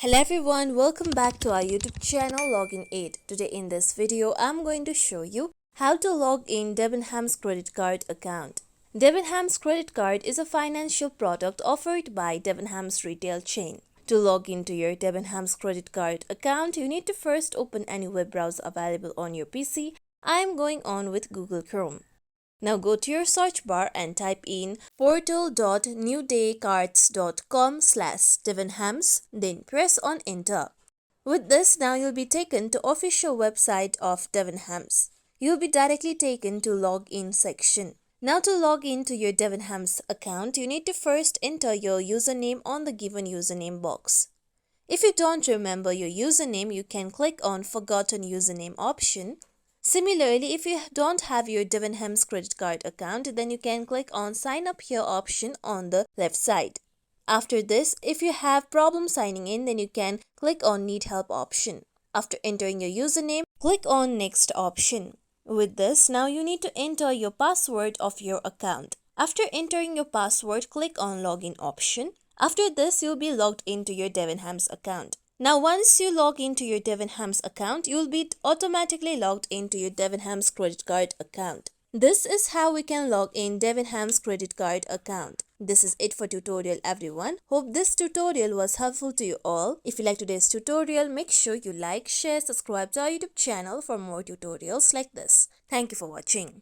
Hello everyone, welcome back to our YouTube channel Login Aid. Today in this video, I'm going to show you how to log in Debenhams credit card account. Debenhams credit card is a financial product offered by Debenhams retail chain. To log into your Debenhams credit card account, you need to first open any web browser available on your PC. I'm going on with Google Chrome. Now go to your search bar and type in portal.newdaycards.com/Debenhams, then press on enter. With this, now you'll be taken to official website of Debenhams. You'll be directly taken to login section. Now to log in to your Debenhams account, you need to first enter your username on the given username box. If you don't remember your username, you can click on Forgotten Username option. Similarly, if you don't have your Debenhams credit card account, then you can click on Sign Up Here option on the left side. After this, if you have problem signing in, then you can click on Need Help option. After entering your username, click on Next option. With this, now you need to enter your password of your account. After entering your password, click on Login option. After this, you'll be logged into your Debenhams account. Now, once you log into your Debenhams account, you'll be automatically logged into your Debenhams credit card account. This is how we can log in Debenhams credit card account. This is it for tutorial everyone. Hope this tutorial was helpful to you all. If you like today's tutorial, make sure you like, share, subscribe to our YouTube channel for more tutorials like this. Thank you for watching.